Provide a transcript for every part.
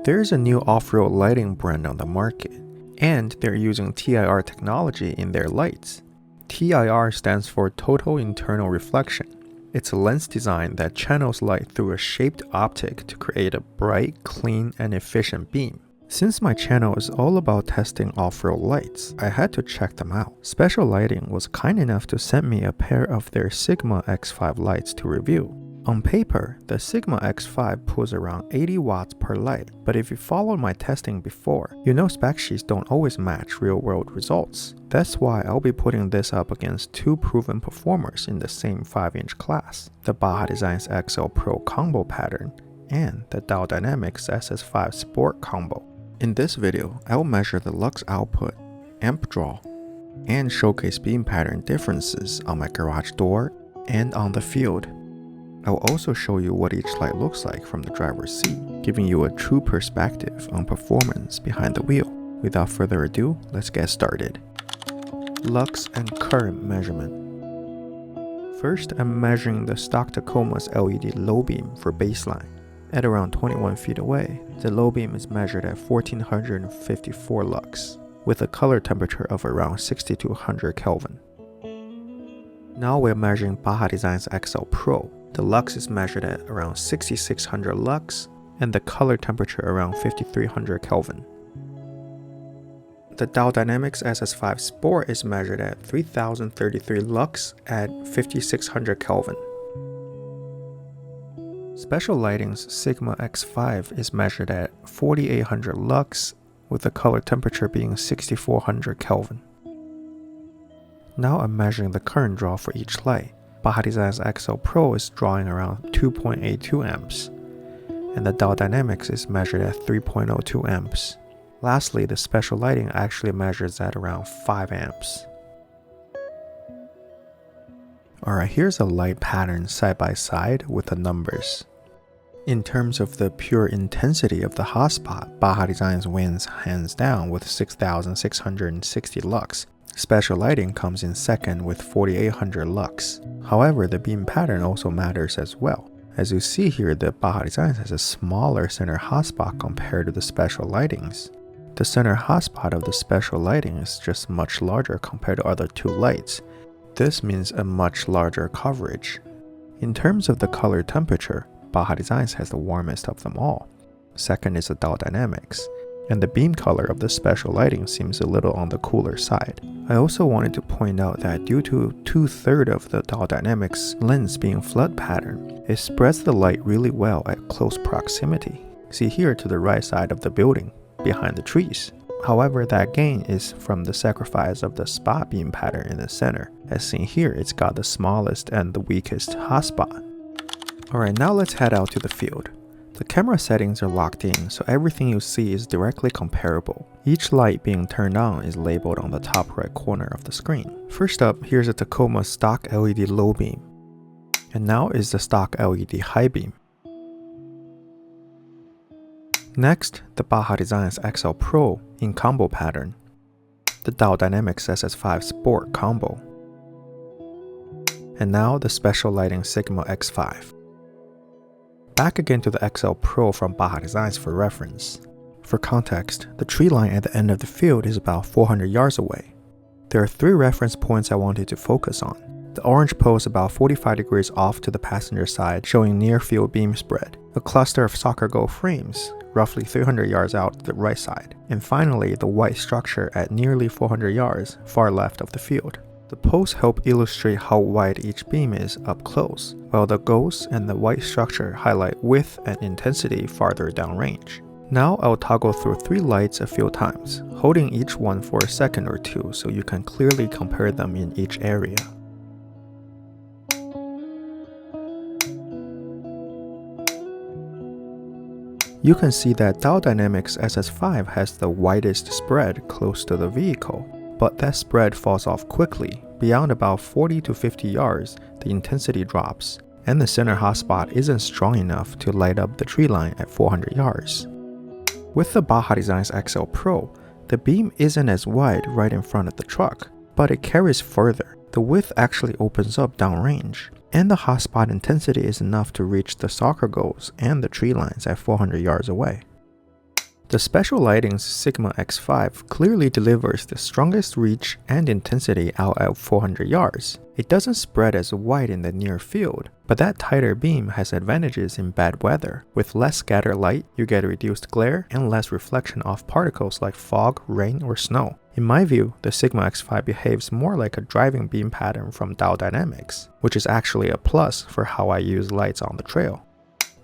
There's a new off-road lighting brand on the market, and they're using TIR technology in their lights. TIR stands for Total Internal Reflection. It's a lens design that channels light through a shaped optic to create a bright, clean, and efficient beam. Since my channel is all about testing off-road lights, I had to check them out. Special Lighting was kind enough to send me a pair of their Sigma X5 lights to review. On paper, the Sigma X5 pulls around 80 watts per light, but if you followed my testing before, you know spec sheets don't always match real-world results. That's why I'll be putting this up against two proven performers in the same 5-inch class, the Baja Designs XL Pro combo pattern and the Diode Dynamics SS5 Sport combo. In this video, I'll measure the lux output, amp draw, and showcase beam pattern differences on my garage door and on the field. I'll also show you what each light looks like from the driver's seat, giving you a true perspective on performance behind the wheel. Without further ado, let's get started. Lux and current measurement. First, I'm measuring the stock Tacoma's LED low beam for baseline. At around 21 feet away, the low beam is measured at 1454 lux, with a color temperature of around 6200 Kelvin. Now we're measuring Baja Designs XL Pro. The lux is measured at around 6600 lux, and the color temperature around 5300 Kelvin. The Diode Dynamics SS5 Sport is measured at 3033 lux at 5600 Kelvin. Special Lighting's Sigma X5 is measured at 4800 lux, with the color temperature being 6400 Kelvin. Now I'm measuring the current draw for each light. Baja Designs XL Pro is drawing around 2.82 amps, and the Diode Dynamics is measured at 3.02 amps. Lastly, the Special Lighting actually measures at around 5 amps. Alright, here's a light pattern side by side with the numbers. In terms of the pure intensity of the hotspot, Baja Designs wins hands down with 6660 lux. Special Lighting comes in second with 4800 lux. However, the beam pattern also matters as well. As you see here, the Baja Designs has a smaller center hotspot compared to the Special Lightings. The center hotspot of the Special Lighting is just much larger compared to other two lights. This means a much larger coverage. In terms of the color temperature, Baja Designs has the warmest of them all. Second is the Diode Dynamics, and the beam color of the Special Lighting seems a little on the cooler side. I also wanted to point out that due to 2/3 of the Diode Dynamics lens being flood pattern, it spreads the light really well at close proximity. See here to the right side of the building, behind the trees. However, that gain is from the sacrifice of the spot beam pattern in the center. As seen here, it's got the smallest and the weakest hotspot. Alright, now let's head out to the field. The camera settings are locked in, so everything you see is directly comparable. Each light being turned on is labeled on the top right corner of the screen. First up, here's a Tacoma stock LED low beam. And now is the stock LED high beam. Next, the Baja Designs XL Pro in combo pattern. The Diode Dynamics SS5 Sport combo. And now the Special Lighting Sigma X5. Back again to the XL Pro from Baja Designs for reference. For context, the tree line at the end of the field is about 400 yards away. There are 3 reference points I wanted to focus on. The orange pole is about 45 degrees off to the passenger side, showing near field beam spread. A cluster of soccer goal frames, roughly 300 yards out to the right side. And finally, the white structure at nearly 400 yards, far left of the field. The posts help illustrate how wide each beam is up close, while the goals and the white structure highlight width and intensity farther downrange. Now I'll toggle through 3 lights a few times, holding each one for a second or two so you can clearly compare them in each area. You can see that Diode Dynamics SS5 has the widest spread close to the vehicle, but that spread falls off quickly. Beyond about 40 to 50 yards, the intensity drops, and the center hotspot isn't strong enough to light up the tree line at 400 yards. With the Baja Designs XL Pro, the beam isn't as wide right in front of the truck, but it carries further. The width actually opens up downrange, and the hotspot intensity is enough to reach the soccer goals and the tree lines at 400 yards away. The Special Lighting's Sigma X5 clearly delivers the strongest reach and intensity out at 400 yards. It doesn't spread as wide in the near field, but that tighter beam has advantages in bad weather. With less scattered light, you get reduced glare and less reflection off particles like fog, rain, or snow. In my view, the Sigma X5 behaves more like a driving beam pattern from Diode, which is actually a plus for how I use lights on the trail.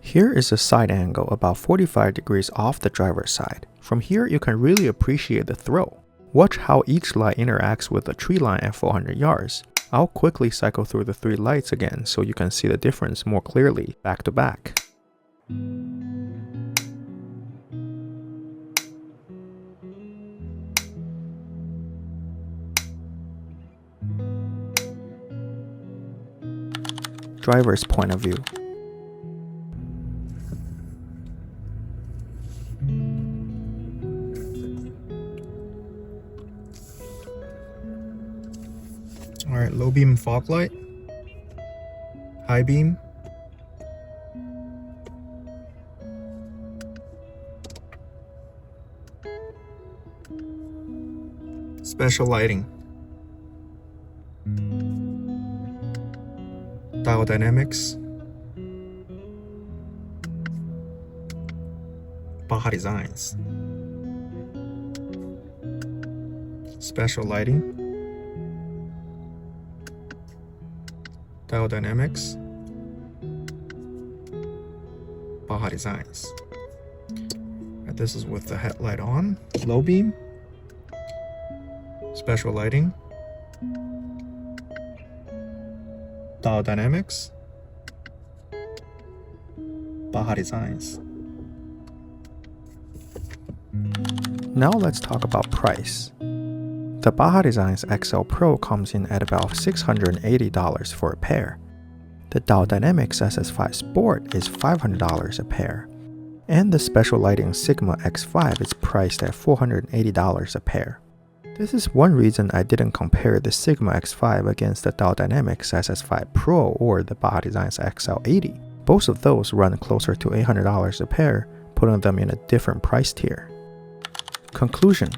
Here is a side angle about 45 degrees off the driver's side. From here, you can really appreciate the throw. Watch how each light interacts with the tree line at 400 yards. I'll quickly cycle through the 3 lights again so you can see the difference more clearly back to back. Driver's point of view. Alright, low beam fog light, high beam, special lighting, Diode, Baja designs, special lighting, Diode, Baja designs. And this is with the headlight on, low beam, special lighting, Diode, Baja designs. Now let's talk about price. The Baja Designs XL Pro comes in at about $680 for a pair. The Diode SS5 Sport is $500 a pair. And the Special Lighting Sigma X5 is priced at $480 a pair. This is one reason I didn't compare the Sigma X5 against the Diode SS5 Pro or the Baja Designs XL80. Both of those run closer to $800 a pair, putting them in a different price tier. Conclusion.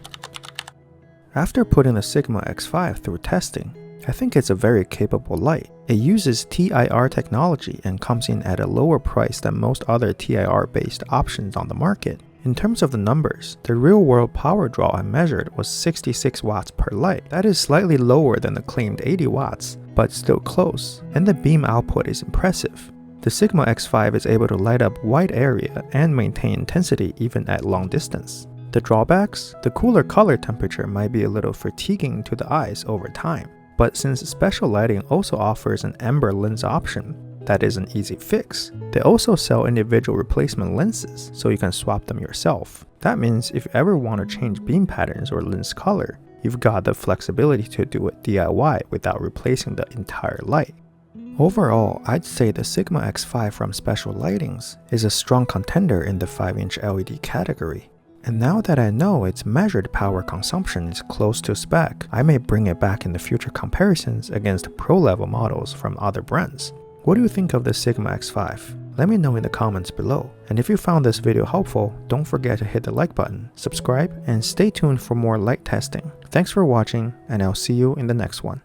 After putting the Sigma X5 through testing, I think it's a very capable light. It uses TIR technology and comes in at a lower price than most other TIR-based options on the market. In terms of the numbers, the real-world power draw I measured was 66 watts per light. That is slightly lower than the claimed 80 watts, but still close, and the beam output is impressive. The Sigma X5 is able to light up wide area and maintain intensity even at long distance. The drawbacks? The cooler color temperature might be a little fatiguing to the eyes over time, but since Special Lighting also offers an amber lens option, that is an easy fix. They also sell individual replacement lenses, so you can swap them yourself. That means if you ever want to change beam patterns or lens color, you've got the flexibility to do it DIY without replacing the entire light. Overall, I'd say the Sigma X5 from Special Lightings is a strong contender in the 5-inch LED category. And now that I know its measured power consumption is close to spec, I may bring it back in the future comparisons against pro-level models from other brands. What do you think of the Sigma X5? Let me know in the comments below. And if you found this video helpful, don't forget to hit the like button, subscribe, and stay tuned for more light testing. Thanks for watching, and I'll see you in the next one.